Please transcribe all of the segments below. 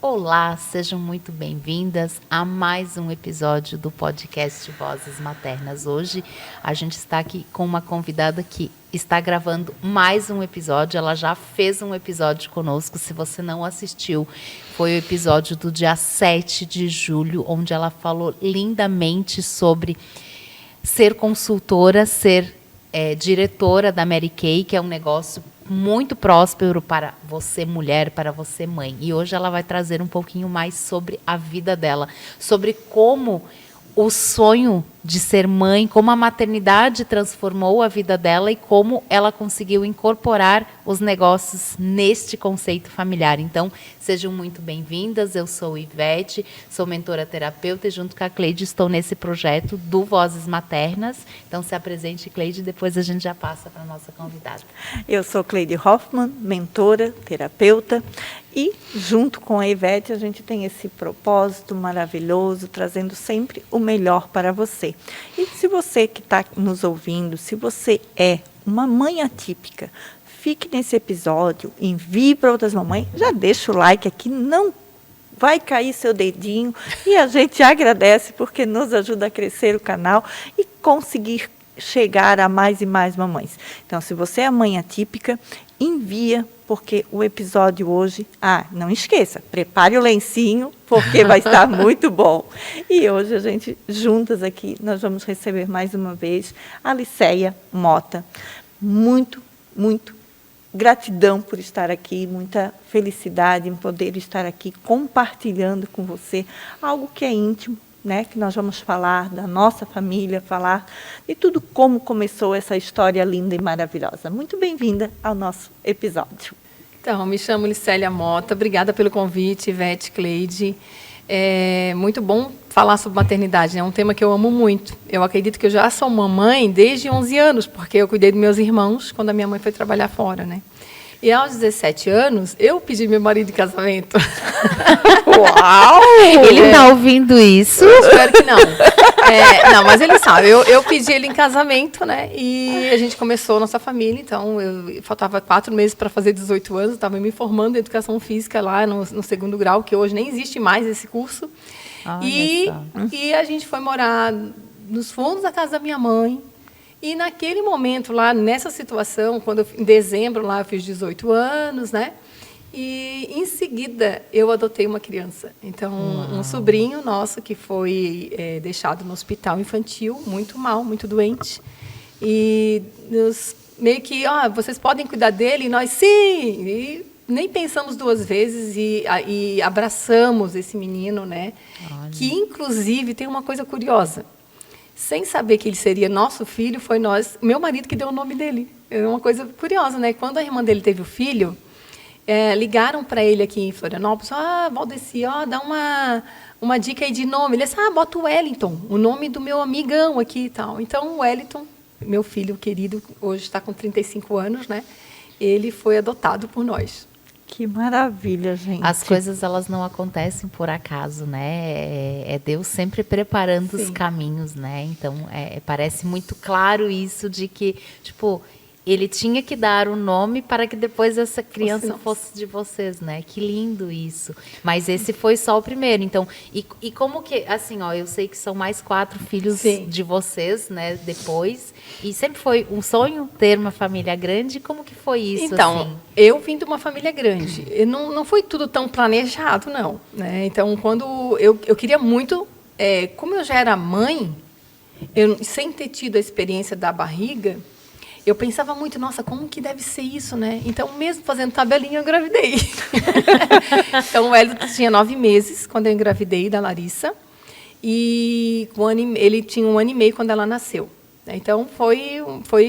Olá, sejam muito bem-vindas a mais um episódio do podcast Vozes Maternas. Hoje a gente está aqui com uma convidada que está gravando mais um episódio. Ela já fez um episódio conosco. Se você não assistiu, foi o episódio do dia 7 de julho, onde ela falou lindamente sobre ser consultora, ser diretora da Mary Kay, que é um negócio muito próspero para você mulher, para você mãe. E hoje ela vai trazer um pouquinho mais sobre a vida dela, sobre como o sonho de ser mãe, como a maternidade transformou a vida dela e como ela conseguiu incorporar os negócios neste conceito familiar. Então, sejam muito bem-vindas. Eu sou Ivete, sou mentora terapeuta e junto com a Cleide estou nesse projeto do Vozes Maternas. Então, se apresente, Cleide, e depois a gente já passa para a nossa convidada. Eu sou Cleide Hoffmann, mentora, terapeuta, e junto com a Ivete a gente tem esse propósito maravilhoso, trazendo sempre o melhor para você. E se você que está nos ouvindo, se você é uma mãe atípica, fique nesse episódio, envie para outras mamães, já deixa o like aqui, não vai cair seu dedinho, e a gente agradece porque nos ajuda a crescer o canal e conseguir chegar a mais e mais mamães. Então, se você é mãe atípica, envia, porque o episódio hoje... não esqueça, prepare o lencinho, porque vai estar muito bom. E hoje a gente, juntas aqui, nós vamos receber mais uma vez a Liceia Mota. Muito, muito gratidão por estar aqui, muita felicidade em poder estar aqui compartilhando com você algo que é íntimo, né, que nós vamos falar da nossa família, falar de tudo como começou essa história linda e maravilhosa. Muito bem-vinda ao nosso episódio. Então, me chamo Liceia Mota, obrigada pelo convite, Ivete, Cleide. É muito bom falar sobre maternidade, é um tema que eu amo muito. Eu acredito que eu já sou mamãe desde 11 anos, porque eu cuidei dos meus irmãos quando a minha mãe foi trabalhar fora, né? E aos 17 anos, eu pedi meu marido em casamento. Uau! Ele está ouvindo isso? Eu espero que não. Não, mas ele sabe. Eu pedi ele em casamento, né? E a gente começou a nossa família. Então, faltava 4 meses para fazer 18 anos. Estava me formando em educação física lá no segundo grau, que hoje nem existe mais esse curso. E a gente foi morar nos fundos da casa da minha mãe. E naquele momento lá, nessa situação, em dezembro lá eu fiz 18 anos, né? E em seguida eu adotei uma criança. Então, um sobrinho nosso que foi deixado no hospital infantil, muito mal, muito doente. E meio que, vocês podem cuidar dele? E nós, sim! E nem pensamos 2 vezes e abraçamos esse menino, né? Olha. Que, inclusive, tem uma coisa curiosa. Sem saber que ele seria nosso filho, foi meu marido que deu o nome dele. É uma coisa curiosa, né? Quando a irmã dele teve o filho, ligaram para ele aqui em Florianópolis, Valdeci, dá uma dica aí de nome. Ele disse, bota o Wellington, o nome do meu amigão aqui e tal. Então, o Wellington, meu filho querido, hoje está com 35 anos, né? Ele foi adotado por nós. Que maravilha, gente. As coisas, elas não acontecem por acaso, né? É Deus sempre preparando os caminhos, né? Então, parece muito claro isso de que, tipo, ele tinha que dar o nome para que depois essa criança fosse de vocês, né? Que lindo isso. Mas esse foi só o primeiro. Então, e como que, assim, eu sei que são mais 4 filhos de vocês, né? Depois. E sempre foi um sonho ter uma família grande? Como que foi isso? Então, assim? Eu vim de uma família grande. Não foi tudo tão planejado, não. Né? Então, quando eu queria muito, como eu já era mãe, sem ter tido a experiência da barriga, eu pensava muito, nossa, como que deve ser isso, né? Então, mesmo fazendo tabelinha, eu engravidei. Então, o Hélio tinha 9 meses quando eu engravidei da Larissa. E ele tinha 1 ano e meio quando ela nasceu. Então, foi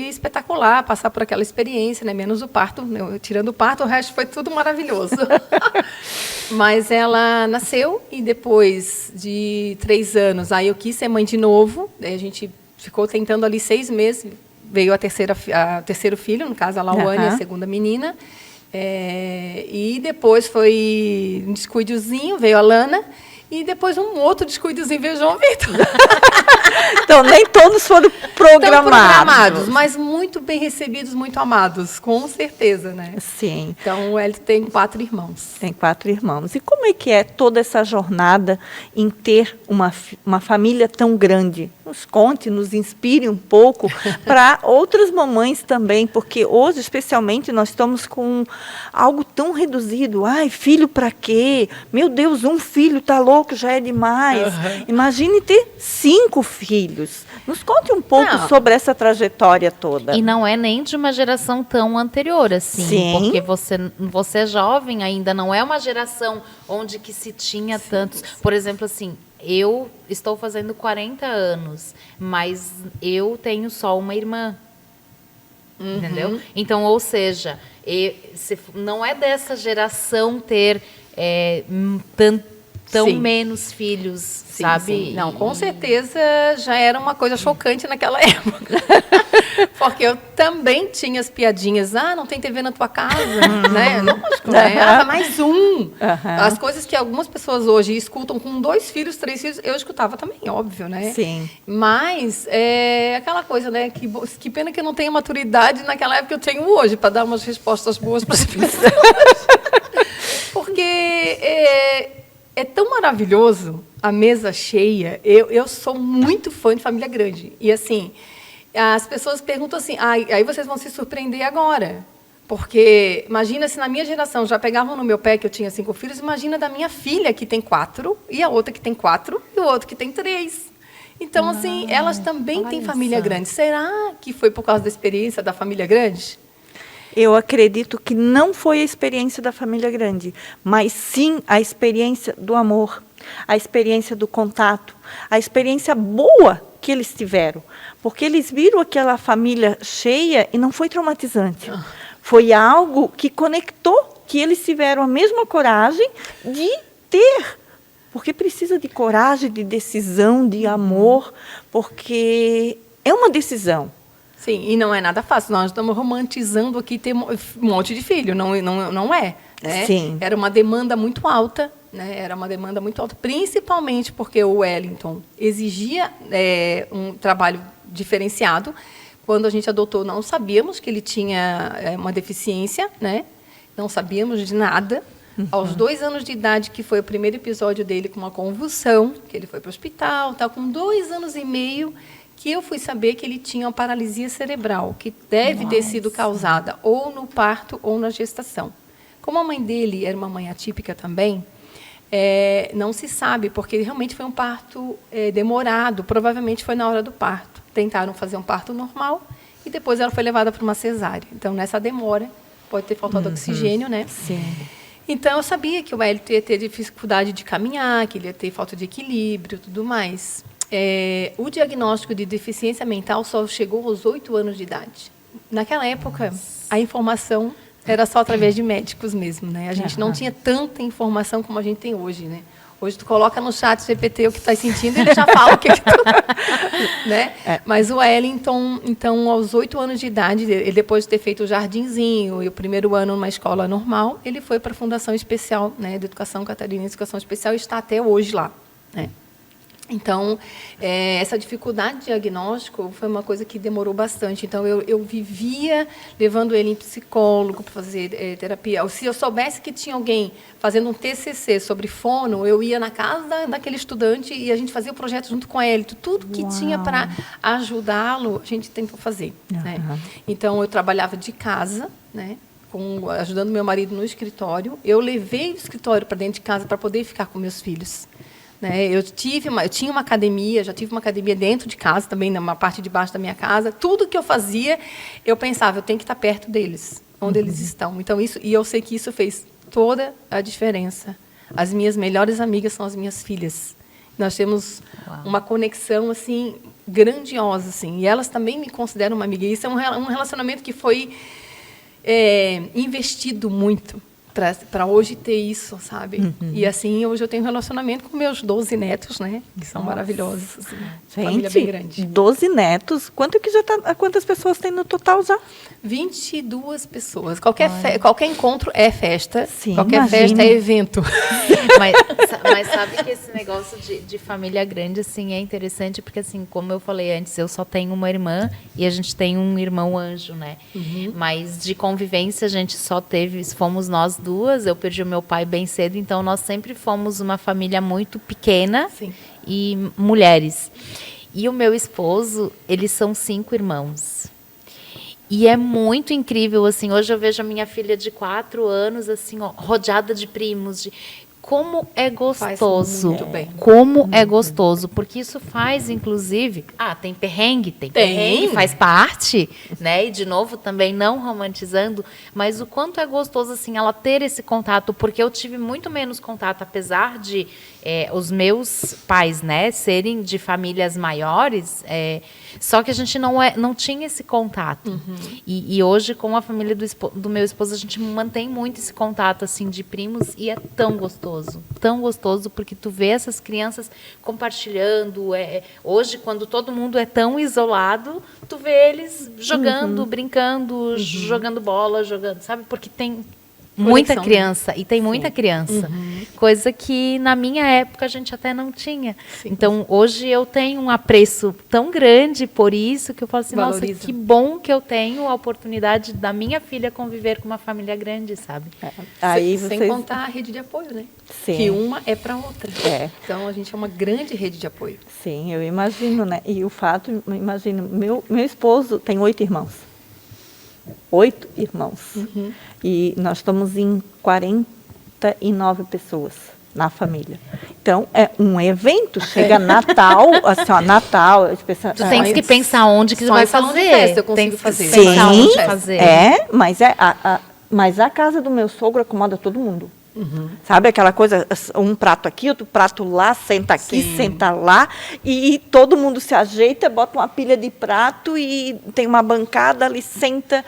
espetacular passar por aquela experiência, né? Menos o parto. Tirando o parto, o resto foi tudo maravilhoso. Mas ela nasceu e depois de 3 anos, aí eu quis ser mãe de novo. Aí a gente ficou tentando ali 6 meses. Veio a terceiro filho, no caso a Lauane, a segunda menina. E depois foi um descuidozinho, veio a Lana. E depois um outro descuidozinho, veio o João Vitor. Então, nem todos foram programados. Mas muito bem recebidos, muito amados, com certeza, né? Sim. Então, o Hélio tem 4 irmãos. Tem 4 irmãos. E como é que é toda essa jornada em ter uma família tão grande? Nos conte, nos inspire um pouco para outras mamães também, porque hoje, especialmente, nós estamos com algo tão reduzido. Ai, filho para quê? Meu Deus, um filho tá louco, já é demais. Imagine ter 5 filhos. Nos conte um pouco sobre essa trajetória toda. E não é nem de uma geração tão anterior, assim. Sim. Porque você é jovem ainda, não é uma geração onde que se tinha tantos. Por exemplo, assim, eu estou fazendo 40 anos, mas eu tenho só uma irmã. Entendeu? Então, ou seja, não é dessa geração ter tão menos filhos, sabe? Sim. Não, com certeza já era uma coisa chocante naquela época. Porque eu também tinha as piadinhas. Não tem TV na tua casa, né? Lógico, né? Mais um. As coisas que algumas pessoas hoje escutam com 2 filhos, 3 filhos, eu escutava também, óbvio, né? Sim. Mas é aquela coisa, né? Que pena que eu não tenho maturidade naquela época que eu tenho hoje para dar umas respostas boas para as pessoas. Porque é tão maravilhoso a mesa cheia. Eu sou muito fã de família grande. E, assim, as pessoas perguntam assim, aí vocês vão se surpreender agora. Porque, imagina se na minha geração já pegavam no meu pé que eu tinha 5 filhos, imagina da minha filha que tem 4, e a outra que tem 4, e o outro que tem 3. Então, assim, elas também têm família grande. Será que foi por causa da experiência da família grande? Eu acredito que não foi a experiência da família grande, mas sim a experiência do amor, a experiência do contato, a experiência boa que eles tiveram. Porque eles viram aquela família cheia e não foi traumatizante. Foi algo que conectou, que eles tiveram a mesma coragem de ter. Porque precisa de coragem, de decisão, de amor, porque é uma decisão. Sim, e não é nada fácil. Nós estamos romantizando aqui ter um monte de filho, não é. Né? Sim. Era uma demanda muito alta, né? Era uma demanda muito alta, principalmente porque o Wellington exigia um trabalho diferenciado. Quando a gente adotou, não sabíamos que ele tinha uma deficiência, né? Não sabíamos de nada. Aos 2 anos de idade, que foi o primeiro episódio dele com uma convulsão, que ele foi para o hospital, com 2 anos e meio, que eu fui saber que ele tinha uma paralisia cerebral, que deve ter sido causada ou no parto ou na gestação. Como a mãe dele era uma mãe atípica também, não se sabe, porque realmente foi um parto demorado, provavelmente foi na hora do parto. Tentaram fazer um parto normal e depois ela foi levada para uma cesárea. Então, nessa demora, pode ter faltado oxigênio, né? Sim. Então, eu sabia que o Wellington ia ter dificuldade de caminhar, que ele ia ter falta de equilíbrio e tudo mais. O diagnóstico de deficiência mental só chegou aos 8 anos de idade. Naquela época, a informação era só através de médicos mesmo, né? A gente não tinha tanta informação como a gente tem hoje, né? Hoje tu coloca no chat GPT o que está sentindo e ele já fala o que tu... né? Mas o Wellington, então, aos 8 anos de idade, ele depois de ter feito o jardinzinho e o primeiro ano numa escola normal, ele foi para a Fundação Especial, né, de Educação Catarinense de Educação Especial e está até hoje lá, né? Então, essa dificuldade de diagnóstico foi uma coisa que demorou bastante. Então, eu vivia levando ele em psicólogo para fazer terapia. Se eu soubesse que tinha alguém fazendo um TCC sobre fono, eu ia na casa daquele estudante e a gente fazia o projeto junto com ele. Tudo que tinha para ajudá-lo, a gente tentou fazer. Né? Então, eu trabalhava de casa, né? Ajudando meu marido no escritório. Eu levei o escritório para dentro de casa para poder ficar com meus filhos. Eu tinha uma academia, já tive uma academia dentro de casa, também numa parte de baixo da minha casa. Tudo que eu fazia, eu pensava, eu tenho que estar perto deles, onde eles estão. Então, e eu sei que isso fez toda a diferença. As minhas melhores amigas são as minhas filhas. Nós temos uma conexão assim grandiosa, assim, e elas também me consideram uma amiga. E isso é um relacionamento que foi investido muito. para hoje ter isso, sabe? E assim, hoje eu tenho um relacionamento com meus 12 netos, né? Que são maravilhosos. Assim, família bem grande. 12 netos. Quantas pessoas tem no total já? 22 pessoas. Qualquer encontro é festa. Sim, qualquer imagino. festa é evento. Mas sabe que esse negócio de família grande, assim, é interessante, porque, assim, como eu falei antes, eu só tenho uma irmã e a gente tem um irmão anjo, né? Mas de convivência, a gente só fomos nós duas. Eu perdi o meu pai bem cedo, então nós sempre fomos uma família muito pequena. Sim. E mulheres. E o meu esposo, eles são 5 irmãos. E é muito incrível, assim, hoje eu vejo a minha filha de 4 anos, assim, ó, rodeada de primos, como é gostoso. Faz muito bem. Como é gostoso, porque isso faz, inclusive, tem perrengue, faz parte, né? E, de novo, também não romantizando, mas o quanto é gostoso, assim, ela ter esse contato, porque eu tive muito menos contato, apesar de os meus pais, né, serem de famílias maiores, só que a gente não tinha esse contato. E hoje, com a família do meu esposo, a gente mantém muito esse contato, assim, de primos, e é tão gostoso, porque tu vê essas crianças compartilhando. Hoje, quando todo mundo é tão isolado, tu vê eles jogando, brincando, jogando bola, sabe? Porque tem muita criança, e tem muita criança. Coisa que na minha época a gente até não tinha. Sim. Então, hoje eu tenho um apreço tão grande por isso, que eu falo assim, nossa, que bom que eu tenho a oportunidade da minha filha conviver com uma família grande, sabe? Aí Sem contar a rede de apoio, né? Sim. Que uma é para outra. Então, a gente é uma grande rede de apoio. Sim, eu imagino, né? E o fato, imagino, meu esposo tem 8 irmãos. 8 irmãos. E nós estamos em 49 pessoas na família. Então, é um evento. Chega Natal, assim, ó, Natal. Tu tens que pensar onde que tu vai fazer. Festa eu consigo fazer. Pensar onde fazer. Mas a casa do meu sogro acomoda todo mundo. Sabe aquela coisa, um prato aqui, outro prato lá, senta aqui, senta lá, e todo mundo se ajeita, bota uma pilha de prato e tem uma bancada ali, senta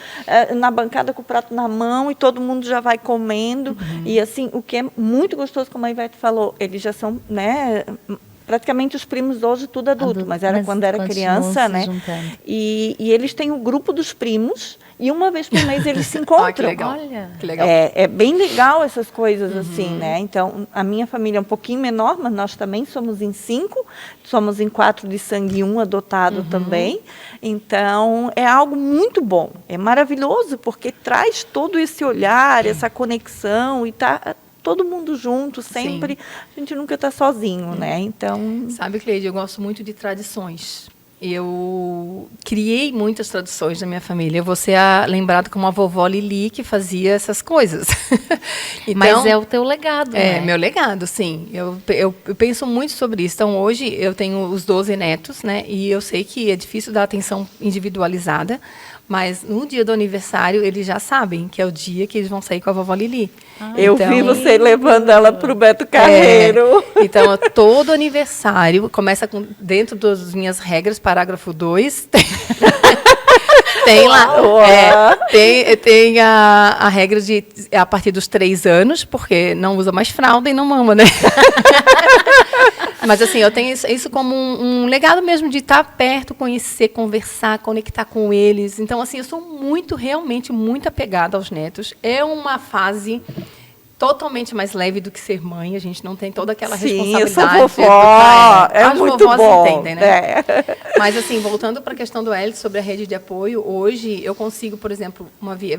na bancada com o prato na mão e todo mundo já vai comendo. E assim, o que é muito gostoso, como a Ivete falou, eles já são, né, praticamente os primos hoje tudo adulto, mas era quando era criança, né? E eles têm o grupo dos primos, e uma vez por mês eles se encontram. Que legal. Olha. Que legal. É bem legal essas coisas assim, né? Então, a minha família é um pouquinho menor, mas nós também somos em 5, somos em 4 de sangue e 1 adotado também. Então, é algo muito bom, é maravilhoso, porque traz todo esse olhar, essa conexão, e tá todo mundo junto, sempre. A gente nunca está sozinho, né? Então... Sabe, Cleide, eu gosto muito de tradições. Eu criei muitas tradições na minha família. Eu vou ser lembrada como a vovó Lili, que fazia essas coisas. Então, mas é o teu legado, né? É, meu legado, sim. Eu penso muito sobre isso. Então, hoje, eu tenho os 12 netos, né? E eu sei que é difícil dar atenção individualizada, mas no dia do aniversário, eles já sabem que é o dia que eles vão sair com a vovó Lili. Eu vi você levando ela para o Beto Carreiro. Então, todo aniversário, começa dentro das minhas regras, parágrafo 2, tem lá, tem a regra de a partir dos 3 anos, porque não usa mais fralda e não mama, né? Mas assim, eu tenho isso como um legado mesmo de estar perto, conhecer, conversar, conectar com eles. Então, assim, eu sou realmente muito apegada aos netos. É uma fase totalmente mais leve do que ser mãe. A gente não tem toda aquela responsabilidade. Sim, eu sou vovó. É as muito vovós bom. Entendem, né? Mas, assim, voltando para a questão do Hélio sobre a rede de apoio, hoje eu consigo, por exemplo,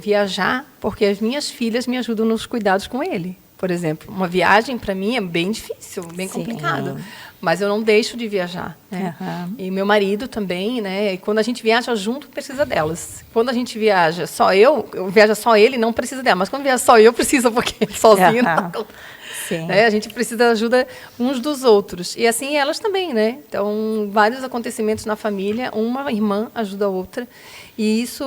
viajar, porque as minhas filhas me ajudam nos cuidados com ele. Por exemplo, uma viagem para mim é bem difícil, bem complicado, mas eu não deixo de viajar, né? E meu marido também, né? E quando a gente viaja junto, precisa delas. Quando a gente viaja viaja só ele, não precisa dela. Mas quando viaja só eu, precisa, porque sozinho não. Né? A gente precisa da ajuda uns dos outros. E assim elas também, né? Então, vários acontecimentos na família, uma irmã ajuda a outra. E isso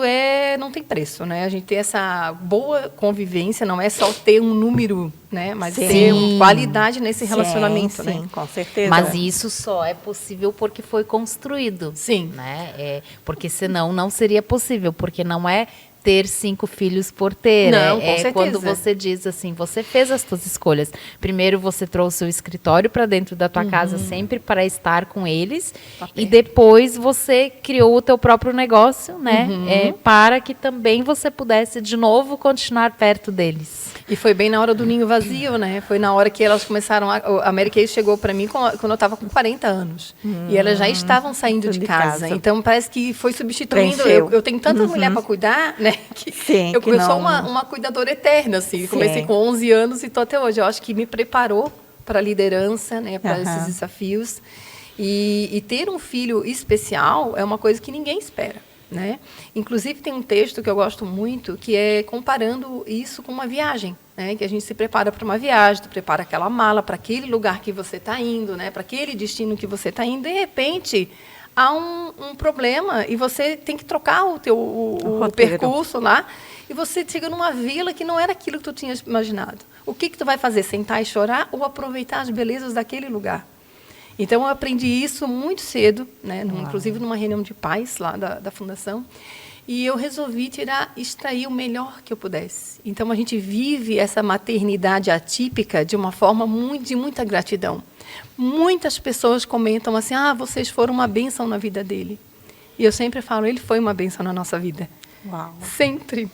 não tem preço, né? A gente ter essa boa convivência, não é só ter um número, né? Mas ter uma qualidade nesse relacionamento, né? Sim, com certeza. Mas isso só é possível porque foi construído. Sim. Né? Porque senão não seria possível, porque não é ter 5 filhos por ter. Não, com certeza. Quando você diz assim, você fez as suas escolhas. Primeiro você trouxe o escritório para dentro da tua casa sempre para estar com eles. E depois você criou o teu próprio negócio, né? Para que também você pudesse de novo continuar perto deles. E foi bem na hora do ninho vazio, né? Foi na hora que elas começaram a Mary Kay chegou para mim quando eu estava com 40 anos. E elas já estavam saindo de casa. Então parece que foi substituindo. Eu tenho tanta mulher para cuidar, né? Que Sim, eu sou uma cuidadora eterna, assim. Comecei com 11 anos e estou até hoje. Eu acho que me preparou para a liderança, né? Para esses desafios. E ter um filho especial é uma coisa que ninguém espera. Né? Inclusive tem um texto que eu gosto muito que é comparando isso com uma viagem, né? Que a gente se prepara para uma viagem, tu prepara aquela mala para aquele lugar que você está indo, né? Para aquele destino que você está indo, de repente há um problema e você tem que trocar o percurso lá e você chega numa vila que não era aquilo que tu tinha imaginado. O que tu vai fazer? Sentar e chorar ou aproveitar as belezas daquele lugar? Então, eu aprendi isso muito cedo, né? Inclusive numa reunião de pais lá da fundação. E eu resolvi extrair o melhor que eu pudesse. Então, a gente vive essa maternidade atípica de uma forma de muita gratidão. Muitas pessoas comentam assim, vocês foram uma bênção na vida dele. E eu sempre falo, ele foi uma bênção na nossa vida. Uau. Sempre.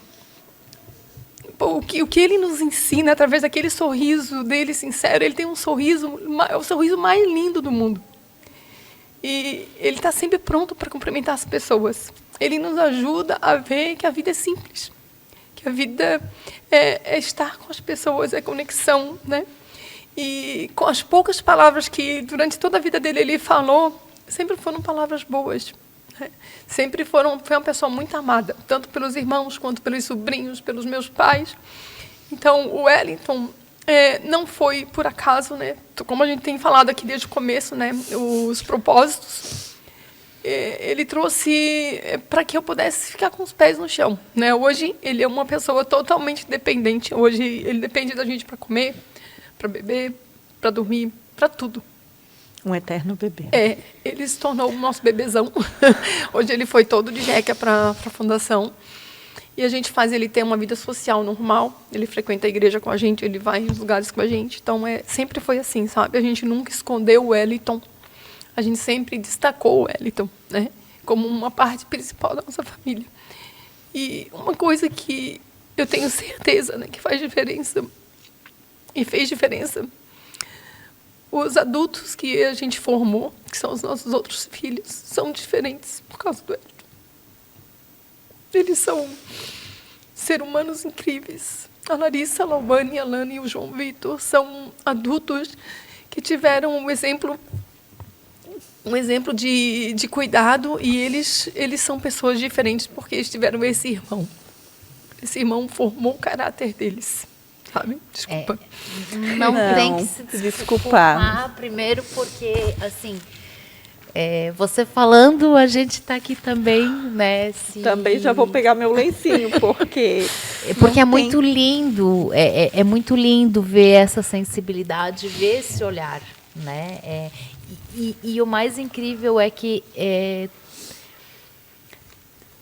O que ele nos ensina através daquele sorriso dele sincero, ele tem um sorriso, é o sorriso mais lindo do mundo. E ele está sempre pronto para cumprimentar as pessoas. Ele nos ajuda a ver que a vida é simples, que a vida é estar com as pessoas, é conexão, né? E com as poucas palavras que durante toda a vida dele ele falou, sempre foram palavras boas. Sempre foi uma pessoa muito amada, tanto pelos irmãos, quanto pelos sobrinhos, pelos meus pais. Então, o Wellington não foi por acaso, né? Como a gente tem falado aqui desde o começo, né? Os propósitos, ele trouxe para que eu pudesse ficar com os pés no chão, né? Hoje, ele é uma pessoa totalmente dependente. Hoje, ele depende da gente para comer, para beber, para dormir, para tudo. Um eterno bebê. Ele se tornou o nosso bebezão. Hoje ele foi todo de jeca para a fundação. E a gente faz ele ter uma vida social normal. Ele frequenta a igreja com a gente, ele vai nos lugares com a gente. Então, sempre foi assim, sabe? A gente nunca escondeu o Wellington. A gente sempre destacou o Wellington, né? Como uma parte principal da nossa família. E uma coisa que eu tenho certeza, né, que faz diferença, e fez diferença, os adultos que a gente formou, que são os nossos outros filhos, são diferentes por causa do Wellington. Eles são seres humanos incríveis. A Larissa, a Laubane, a Lana e o João Vitor são adultos que tiveram um exemplo de cuidado e eles são pessoas diferentes porque eles tiveram esse irmão. Esse irmão formou o caráter deles. Sabe? Desculpa. Não tem que se desculpar. Primeiro porque, assim, você falando, a gente está aqui também, né? Também já vou pegar meu lencinho, porque... Porque é muito lindo, é muito lindo ver essa sensibilidade, ver esse olhar, né? E o mais incrível é que...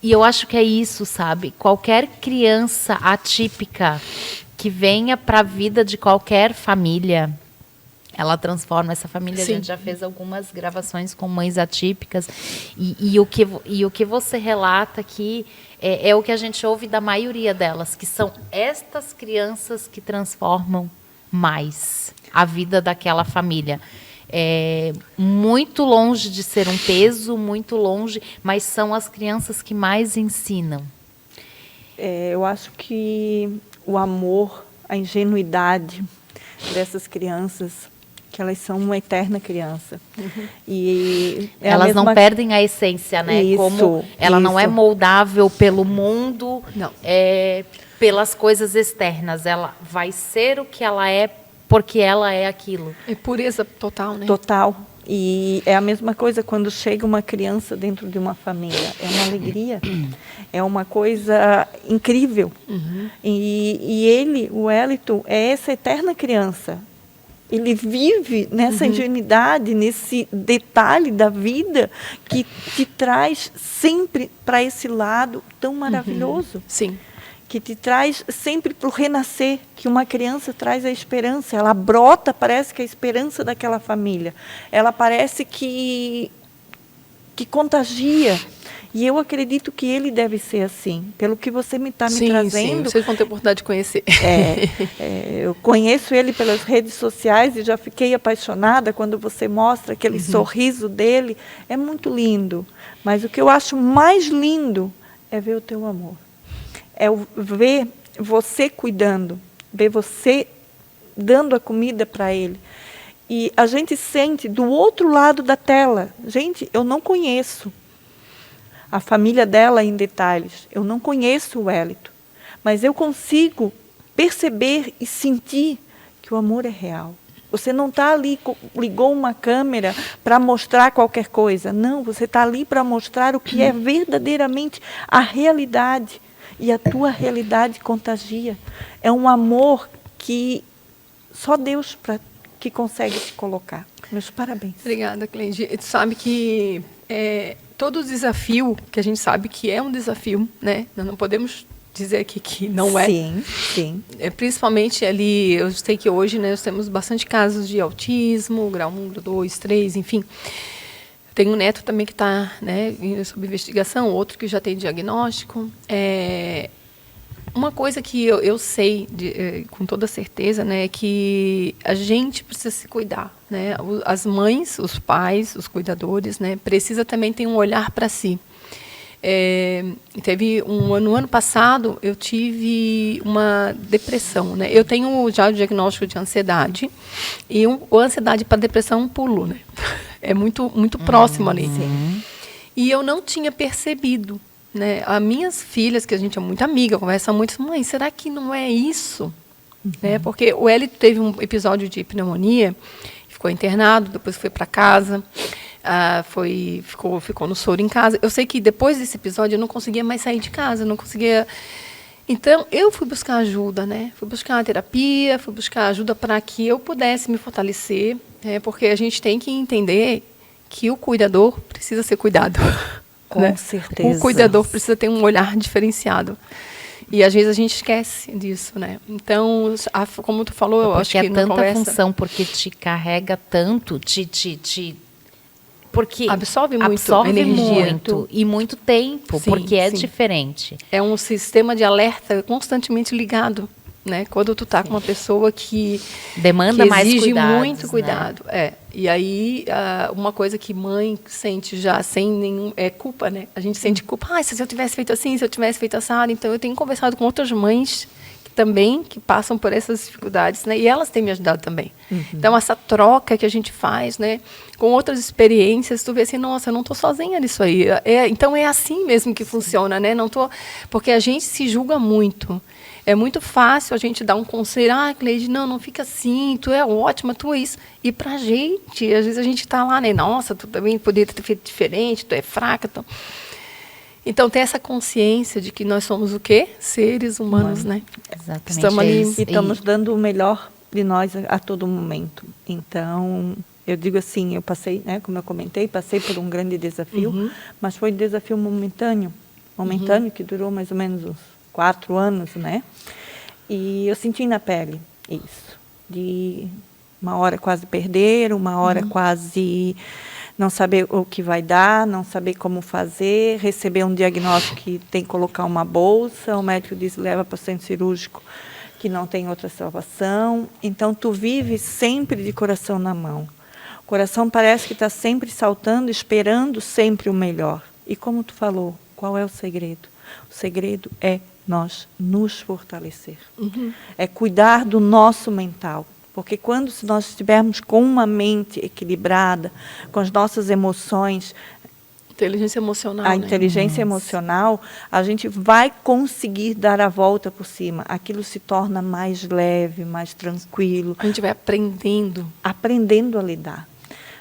E eu acho que é isso, sabe? Qualquer criança atípica que venha para a vida de qualquer família, ela transforma essa família. Sim. A gente já fez algumas gravações com mães atípicas e o que você relata aqui é o que a gente ouve da maioria delas, que são estas crianças que transformam mais a vida daquela família. Muito longe de ser um peso, muito longe, mas são as crianças que mais ensinam. Eu acho que o amor, a ingenuidade dessas crianças, que elas são uma eterna criança. Uhum. E elas não perdem a essência, né? Como ela não é moldável pelo mundo, pelas coisas externas. Ela vai ser o que ela é porque ela é aquilo. É pureza total, né? Total. E é a mesma coisa quando chega uma criança dentro de uma família. É uma alegria. É uma coisa incrível. Uhum. E ele, o Wellington, é essa eterna criança. Ele vive nessa ingenuidade, nesse detalhe da vida que te traz sempre para esse lado tão maravilhoso. Sim. Que te traz sempre para o renascer, que uma criança traz a esperança. Ela brota, parece que a esperança daquela família. Ela parece que contagia. E eu acredito que ele deve ser assim, pelo que você me está me trazendo. Sim, vocês vão ter oportunidade de conhecer. Eu conheço ele pelas redes sociais e já fiquei apaixonada quando você mostra aquele sorriso dele. É muito lindo. Mas o que eu acho mais lindo é ver o teu amor. É ver você cuidando, ver você dando a comida para ele. E a gente sente do outro lado da tela. Gente, eu não conheço a família dela em detalhes. Eu não conheço o Wellington. Mas eu consigo perceber e sentir que o amor é real. Você não está ali, ligou uma câmera para mostrar qualquer coisa. Não, você está ali para mostrar o que é verdadeiramente a realidade. E a tua realidade contagia. É um amor que só Deus que consegue te colocar. Meus parabéns. Obrigada, Cleide. Tu sabe que todo desafio, que a gente sabe que é um desafio, né? Nós não podemos dizer aqui que não é. Sim, sim. Principalmente ali, eu sei que hoje, né, nós temos bastante casos de autismo, grau 1, grau 2, 3, enfim. Tenho um neto também que está, né, sob investigação, outro que já tem diagnóstico. Uma coisa que eu sei com toda certeza, né, é que a gente precisa se cuidar, né? As mães, os pais, os cuidadores, né, precisa também ter um olhar para si. No ano passado eu tive uma depressão, né? Eu tenho já o diagnóstico de ansiedade e a ansiedade para depressão é um pulo, né? É muito próximo ali. Sim. E eu não tinha percebido, né? As minhas filhas, que a gente é muito amiga, conversa muito, mãe, será que não é isso? Né? Porque o Eli teve um episódio de pneumonia, ficou internado, depois foi para casa. Ficou no soro em casa. Eu sei que depois desse episódio eu não conseguia mais sair de casa, não conseguia. Então eu fui buscar ajuda, né? Fui buscar a terapia, fui buscar ajuda para que eu pudesse me fortalecer, né? Porque a gente tem que entender que o cuidador precisa ser cuidado. Com né? certeza. O cuidador precisa ter um olhar diferenciado. E às vezes a gente esquece disso, né? Então, como tu falou, eu acho que é tanta conversa, função, porque te carrega tanto, porque absorve energia. Muito, e muito tempo, Sim, porque é sim. diferente. É um sistema de alerta constantemente ligado, né? Quando tu tá com uma pessoa que demanda mais exige cuidados, muito cuidado, E aí uma coisa que mãe sente já sem nenhum culpa, né? A gente sente culpa. Se eu tivesse feito assim, se eu tivesse feito assado. Então eu tenho conversado com outras mães que passam por essas dificuldades, né? E elas têm me ajudado também. Então, essa troca que a gente faz, né? Com outras experiências, tu vê assim, nossa, eu não estou sozinha nisso aí. Então, é assim mesmo que funciona, né? Porque a gente se julga muito. É muito fácil a gente dar um conselho, Cleide, não fica assim, tu é ótima, tu é isso. E pra gente, às vezes a gente está lá, né? Nossa, tu também poderia ter feito diferente, tu é fraca, Então, tem essa consciência de que nós somos o quê? Seres humanos, né? Exatamente. Estamos ali. E estamos dando o melhor de nós a todo momento. Então, eu digo assim, eu passei, né, como eu comentei, passei por um grande desafio, mas foi um desafio momentâneo, que durou mais ou menos uns 4 anos, né? E eu senti na pele isso, de uma hora quase perder, uma hora quase não saber o que vai dar, não saber como fazer, receber um diagnóstico que tem que colocar uma bolsa, o médico diz, leva para o centro cirúrgico, que não tem outra salvação. Então, tu vive sempre de coração na mão. O coração parece que está sempre saltando, esperando sempre o melhor. E como tu falou, qual é o segredo? O segredo é nós nos fortalecer. É cuidar do nosso mental. Porque quando nós estivermos com uma mente equilibrada, com as nossas emoções, inteligência emocional, a inteligência emocional, a gente vai conseguir dar a volta por cima. Aquilo se torna mais leve, mais tranquilo. A gente vai aprendendo. Aprendendo a lidar.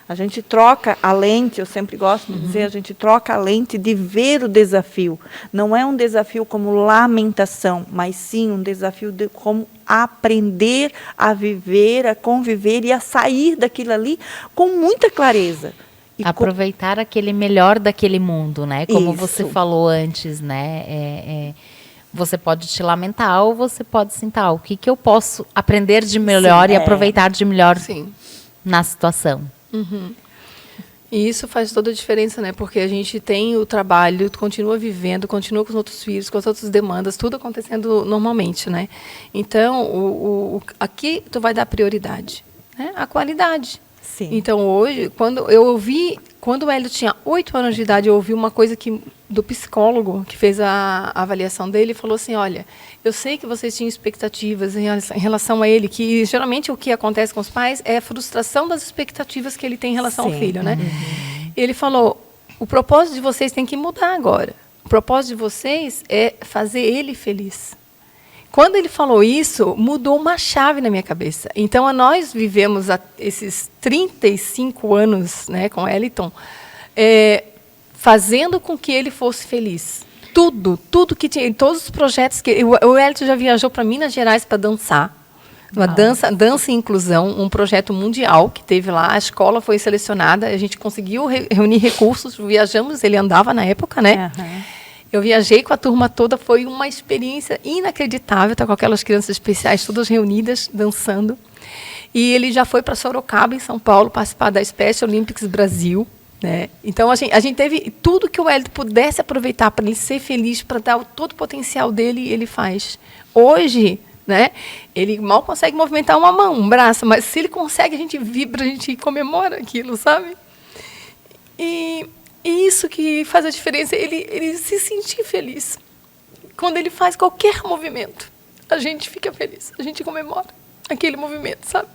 A gente troca a lente, eu sempre gosto de dizer, a gente troca a lente de ver o desafio. Não é um desafio como lamentação, mas sim um desafio como a aprender, a viver, a conviver e a sair daquilo ali com muita clareza. E aproveitar aquele melhor daquele mundo, né? Como Isso. você falou antes, né? Você pode te lamentar ou você pode sentar. O que eu posso aprender de melhor e aproveitar de melhor na situação? E isso faz toda a diferença, né? Porque a gente tem o trabalho, continua vivendo, continua com os outros filhos, com as outras demandas, tudo acontecendo normalmente, né? Então, aqui tu vai dar prioridade, né? A qualidade. Sim. Então, hoje, quando o Hélio tinha 8 anos de idade, eu ouvi uma coisa do psicólogo que fez a avaliação dele, falou assim, olha, eu sei que vocês tinham expectativas em relação a ele, que geralmente o que acontece com os pais é a frustração das expectativas que ele tem em relação ao filho, né? Ele falou, o propósito de vocês tem que mudar agora. O propósito de vocês é fazer ele feliz. Quando ele falou isso, mudou uma chave na minha cabeça. Então, nós vivemos esses 35 anos, né, com Eliton, fazendo com que ele fosse feliz. Tudo que tinha, todos os projetos que... O Eliton já viajou para Minas Gerais para dançar. Uma dança e inclusão, um projeto mundial que teve lá. A escola foi selecionada, a gente conseguiu reunir recursos, viajamos, ele andava na época, né? Eu viajei com a turma toda, foi uma experiência inacreditável, estar com aquelas crianças especiais todas reunidas, dançando. E ele já foi para Sorocaba, em São Paulo, participar da Special Olympics Brasil, né? Então, a gente teve tudo que o Hélio pudesse aproveitar para ele ser feliz, para dar todo o potencial dele, ele faz. Hoje, né, ele mal consegue movimentar uma mão, um braço, mas se ele consegue, a gente vibra, a gente comemora aquilo, sabe? E isso que faz a diferença, ele se sentir feliz. Quando ele faz qualquer movimento, a gente fica feliz, a gente comemora aquele movimento, sabe?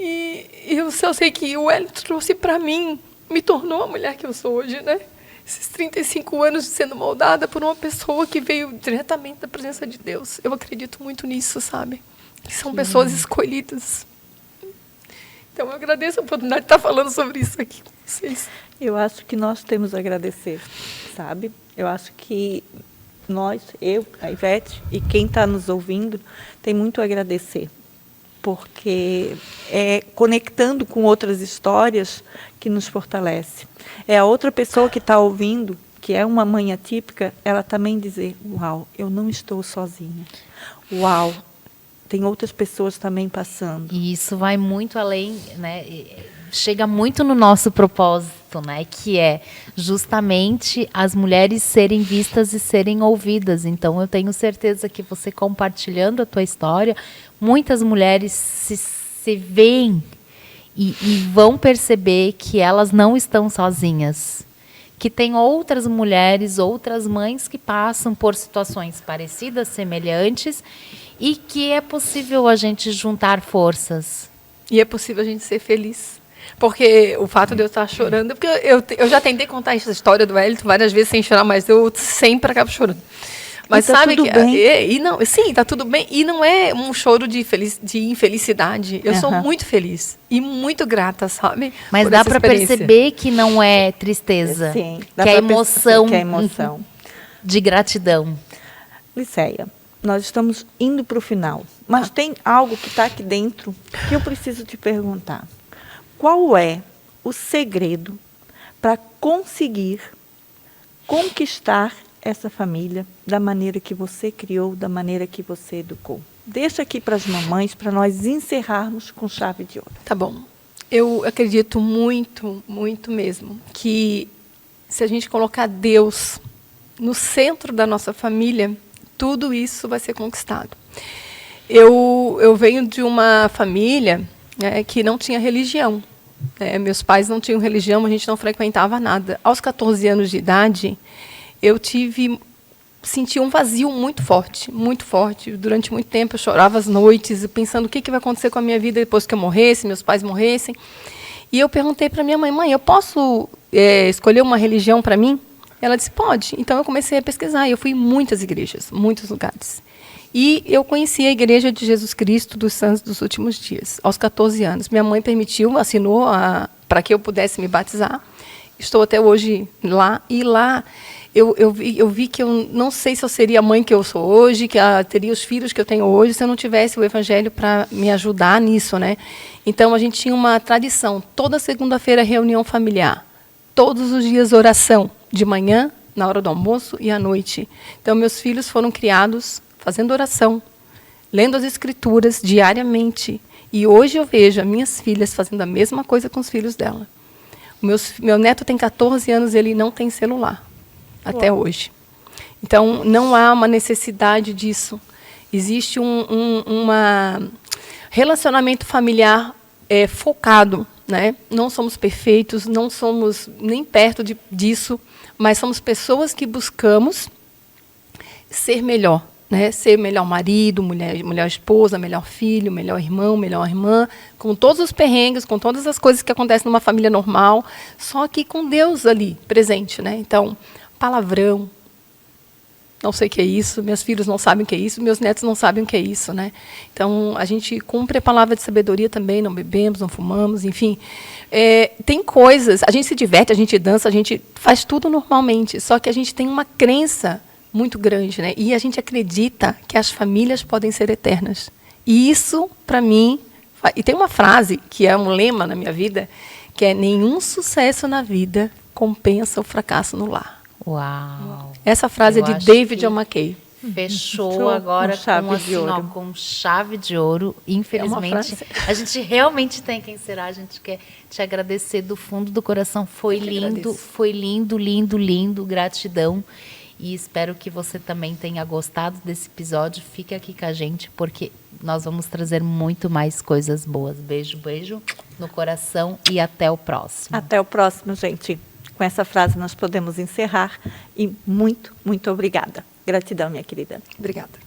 E eu sei que o Hélio trouxe para mim, me tornou a mulher que eu sou hoje, né? Esses 35 anos sendo moldada por uma pessoa que veio diretamente da presença de Deus. Eu acredito muito nisso, sabe? Que são pessoas escolhidas. Então, eu agradeço a oportunidade de estar falando sobre isso aqui com vocês. Eu acho que nós temos a agradecer, sabe? Eu acho que nós, eu, a Ivete e quem está nos ouvindo, tem muito a agradecer, porque é conectando com outras histórias que nos fortalece. É a outra pessoa que está ouvindo, que é uma mãe atípica, ela também dizer, uau, eu não estou sozinha. Uau, tem outras pessoas também passando. E isso vai muito além, né? Chega muito no nosso propósito, né? Que é justamente as mulheres serem vistas e serem ouvidas. Então, eu tenho certeza que você compartilhando a tua história, muitas mulheres se veem e vão perceber que elas não estão sozinhas. Que tem outras mulheres, outras mães que passam por situações parecidas, semelhantes, e que é possível a gente juntar forças. E é possível a gente ser feliz. Porque o fato de eu estar chorando... Porque eu já tentei contar essa história do Hélio várias vezes sem chorar, mas eu sempre acabo chorando. Mas tá sabe tudo que... bem. Sim, está tudo bem. E não é um choro de infelicidade. Eu sou muito feliz e muito grata, sabe? Mas dá para perceber que não é tristeza. Sim, que é emoção. Que é emoção. De gratidão. Liceia, nós estamos indo para o final. Mas tem algo que está aqui dentro que eu preciso te perguntar. Qual é o segredo para conseguir conquistar essa família da maneira que você criou, da maneira que você educou? Deixa aqui para as mamães, para nós encerrarmos com chave de ouro. Tá bom. Eu acredito muito, muito mesmo, que se a gente colocar Deus no centro da nossa família, tudo isso vai ser conquistado. Eu venho de uma família que não tinha religião. Meus pais não tinham religião, a gente não frequentava nada. Aos 14 anos de idade, eu senti um vazio muito forte, muito forte. Durante muito tempo eu chorava às noites, pensando o que vai acontecer com a minha vida depois que eu morresse, meus pais morressem. E eu perguntei para minha mãe, eu posso escolher uma religião para mim? Ela disse, pode. Então eu comecei a pesquisar, e eu fui em muitas igrejas, muitos lugares. E eu conheci a Igreja de Jesus Cristo dos Santos dos Últimos Dias, aos 14 anos. Minha mãe permitiu, assinou para que eu pudesse me batizar. estou até hoje lá. E lá eu vi que eu não sei se eu seria a mãe que eu sou hoje, que teria os filhos que eu tenho hoje, se eu não tivesse o Evangelho para me ajudar nisso, né? Então, a gente tinha uma tradição. Toda segunda-feira, reunião familiar. Todos os dias, oração. De manhã, na hora do almoço e à noite. Então, meus filhos foram criados fazendo oração, lendo as Escrituras diariamente. E hoje eu vejo as minhas filhas fazendo a mesma coisa com os filhos dela. Meu neto tem 14 anos e ele não tem celular. Até hoje. Então, não há uma necessidade disso. Existe um relacionamento familiar focado, né? Não somos perfeitos, não somos nem perto disso, mas somos pessoas que buscamos ser melhor, né? Ser melhor marido, melhor esposa, melhor filho, melhor irmão, melhor irmã, com todos os perrengues, com todas as coisas que acontecem numa família normal, só que com Deus ali presente, né? Então, palavrão, não sei o que é isso, meus filhos não sabem o que é isso, meus netos não sabem o que é isso, né? Então, a gente cumpre a palavra de sabedoria também, não bebemos, não fumamos, enfim. Tem coisas, a gente se diverte, a gente dança, a gente faz tudo normalmente, só que a gente tem uma crença muito grande, né? E a gente acredita que as famílias podem ser eternas. E isso, para mim, e tem uma frase que é um lema na minha vida, que é: nenhum sucesso na vida compensa o fracasso no lar. Uau! Essa frase é de David John Mackay. Fechou agora com chave de ouro. Infelizmente, a gente realmente tem que encerrar. A gente quer te agradecer do fundo do coração. Foi lindo, lindo, lindo. Gratidão. E espero que você também tenha gostado desse episódio. Fique aqui com a gente, porque nós vamos trazer muito mais coisas boas. Beijo, beijo no coração e até o próximo. Até o próximo, gente. Com essa frase nós podemos encerrar. E muito, muito obrigada. Gratidão, minha querida. Obrigada.